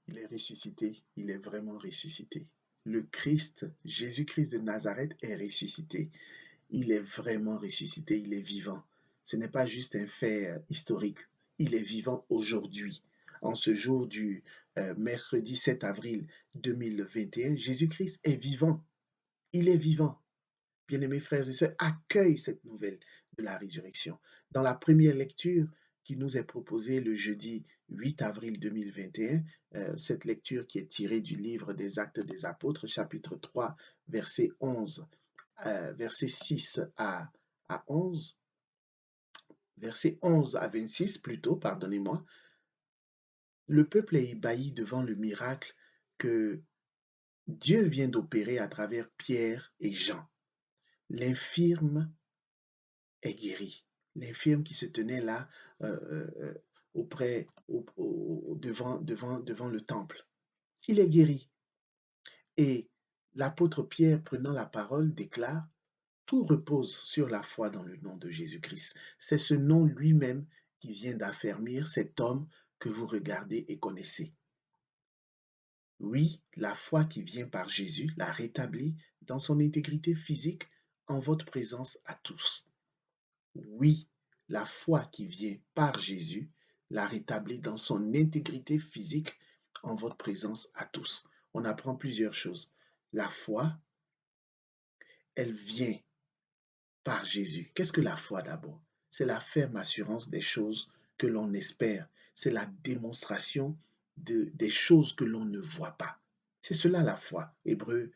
Il est ressuscité, il est vraiment ressuscité. Le Christ, Jésus-Christ de Nazareth est ressuscité. Il est vraiment ressuscité, il est vivant. Ce n'est pas juste un fait historique, il est vivant aujourd'hui. En ce jour du mercredi 7 avril 2021, Jésus-Christ est vivant. Il est vivant. Bien-aimés frères et sœurs, accueille cette nouvelle de la résurrection. Dans la première lecture qui nous est proposée le jeudi 8 avril 2021, cette lecture qui est tirée du livre des Actes des Apôtres, chapitre 3, verset 11, verset 6 à 11, verset 11 à 26 plutôt, pardonnez-moi, le peuple est ébahi devant le miracle que Dieu vient d'opérer à travers Pierre et Jean. L'infirme est guéri. L'infirme qui se tenait là auprès, devant le temple. Il est guéri. Et l'apôtre Pierre, prenant la parole, déclare, tout repose sur la foi dans le nom de Jésus-Christ. C'est ce nom lui-même qui vient d'affermir cet homme que vous regardez et connaissez. Oui, la foi qui vient par Jésus l'a rétabli dans son intégrité physique en votre présence à tous. Oui, la foi qui vient par Jésus l'a rétabli dans son intégrité physique en votre présence à tous. On apprend plusieurs choses. La foi, elle vient par Jésus. Qu'est-ce que la foi d'abord? C'est la ferme assurance des choses que l'on espère. C'est la démonstration des choses que l'on ne voit pas. C'est cela la foi. Hébreux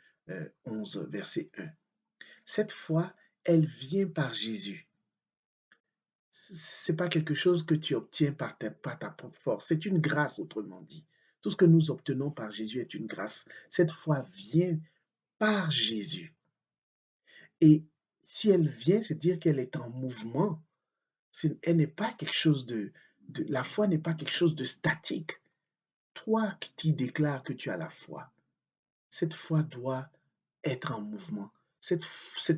11, verset 1. Cette foi, elle vient par Jésus. C'est pas quelque chose que tu obtiens par ta propre force. C'est une grâce, autrement dit. Tout ce que nous obtenons par Jésus est une grâce. Cette foi vient par Jésus. Et si elle vient, c'est dire qu'elle est en mouvement. Elle n'est pas quelque chose la foi n'est pas quelque chose de statique. Toi qui déclares que tu as la foi, cette foi doit être en mouvement. Cette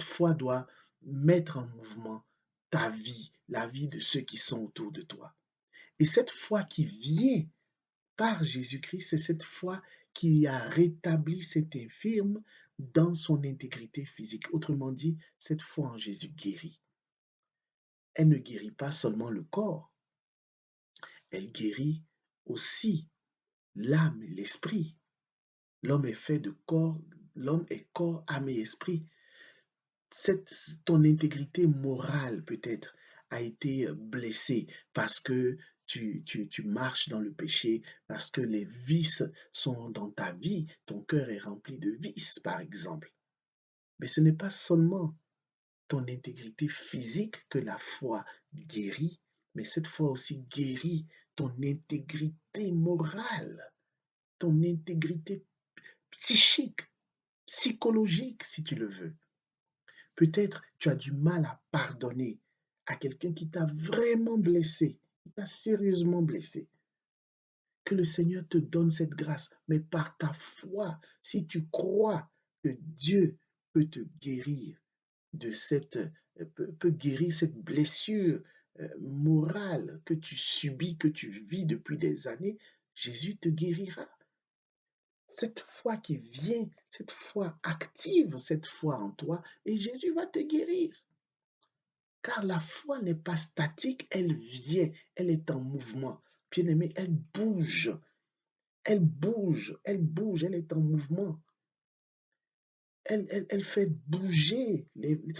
foi doit mettre en mouvement ta vie, la vie de ceux qui sont autour de toi. Et cette foi qui vient par Jésus-Christ, c'est cette foi qui a rétabli cet infirme dans son intégrité physique. Autrement dit, cette foi en Jésus guérit. Elle ne guérit pas seulement le corps, elle guérit aussi l'âme et l'esprit. L'homme est fait de corps, l'homme est corps, âme et esprit. Ton intégrité morale peut-être a été blessée parce que tu marches dans le péché, parce que les vices sont dans ta vie, ton cœur est rempli de vices, par exemple. Mais ce n'est pas seulement ton intégrité physique que la foi guérit, mais cette foi aussi guérit ton intégrité morale, ton intégrité psychique, psychologique, si tu le veux. Peut-être tu as du mal à pardonner à quelqu'un qui t'a vraiment blessé, qui t'a sérieusement blessé. Que le Seigneur te donne cette grâce, mais par ta foi, si tu crois que Dieu peut te guérir de peut guérir cette blessure morale que tu subis, que tu vis depuis des années, Jésus te guérira. Cette foi qui vient, cette foi active, cette foi en toi, et Jésus va te guérir. Car la foi n'est pas statique, elle vient, elle est en mouvement. Bien-aimé, elle bouge, elle bouge, elle bouge, elle est en mouvement. Elle fait bouger.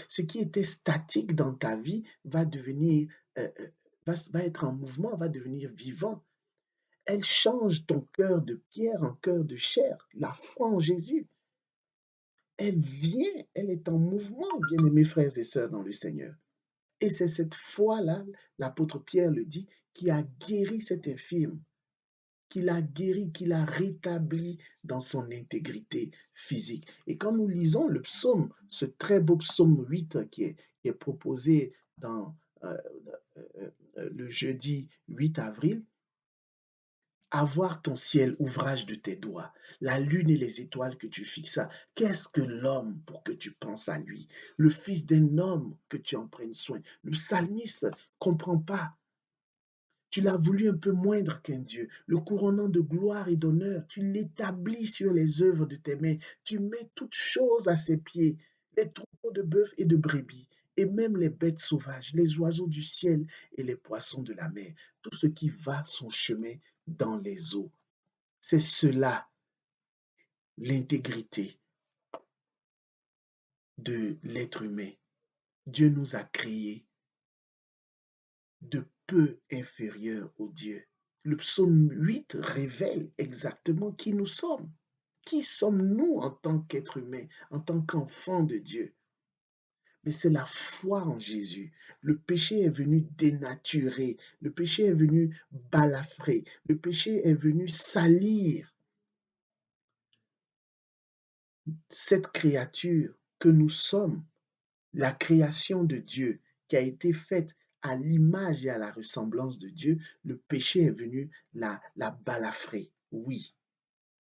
Ce qui était statique dans ta vie va devenir, va être en mouvement, va devenir vivant. Elle change ton cœur de pierre en cœur de chair. La foi en Jésus, elle vient, elle est en mouvement, bien-aimés frères et sœurs dans le Seigneur. Et c'est cette foi-là, l'apôtre Pierre le dit, qui a guéri cet infirme, qui l'a guéri, qui l'a rétabli dans son intégrité physique. Et quand nous lisons le psaume, ce très beau psaume 8 qui est proposé dans le jeudi 8 avril, avoir ton ciel, ouvrage de tes doigts, la lune et les étoiles que tu fixas. Qu'est-ce que l'homme pour que tu penses à lui? Le fils d'un homme que tu en prennes soin. Le psalmiste comprend pas. Tu l'as voulu un peu moindre qu'un Dieu, le couronnant de gloire et d'honneur. Tu l'établis sur les œuvres de tes mains. Tu mets toutes choses à ses pieds, les troupeaux de bœufs et de brebis, et même les bêtes sauvages, les oiseaux du ciel et les poissons de la mer, tout ce qui va son chemin dans les eaux. C'est cela, l'intégrité de l'être humain. Dieu nous a créés de peu inférieurs au Dieu. Le psaume 8 révèle exactement qui nous sommes. Qui sommes-nous en tant qu'être humain, en tant qu'enfant de Dieu? Mais c'est la foi en Jésus. Le péché est venu dénaturer, le péché est venu balafrer, le péché est venu salir cette créature que nous sommes, la création de Dieu qui a été faite à l'image et à la ressemblance de Dieu. Le péché est venu la balafrer. Oui,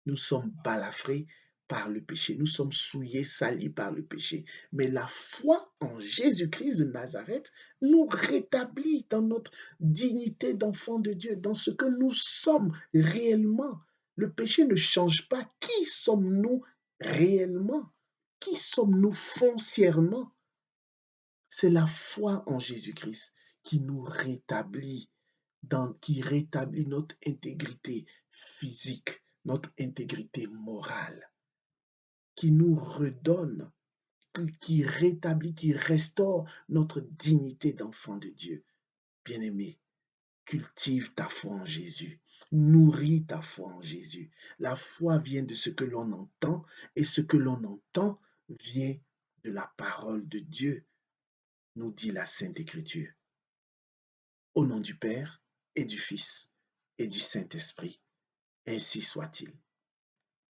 nous sommes balafrés par le péché. Nous sommes souillés, salis par le péché. Mais la foi en Jésus-Christ de Nazareth nous rétablit dans notre dignité d'enfant de Dieu, dans ce que nous sommes réellement. Le péché ne change pas. Qui sommes-nous réellement? Qui sommes-nous foncièrement? C'est la foi en Jésus-Christ qui nous rétablit, qui rétablit notre intégrité physique, notre intégrité morale, qui nous redonne, qui rétablit, qui restaure notre dignité d'enfant de Dieu. Bien-aimé, cultive ta foi en Jésus. Nourris ta foi en Jésus. La foi vient de ce que l'on entend et ce que l'on entend vient de la parole de Dieu, nous dit la Sainte Écriture. Au nom du Père et du Fils et du Saint-Esprit, ainsi soit-il.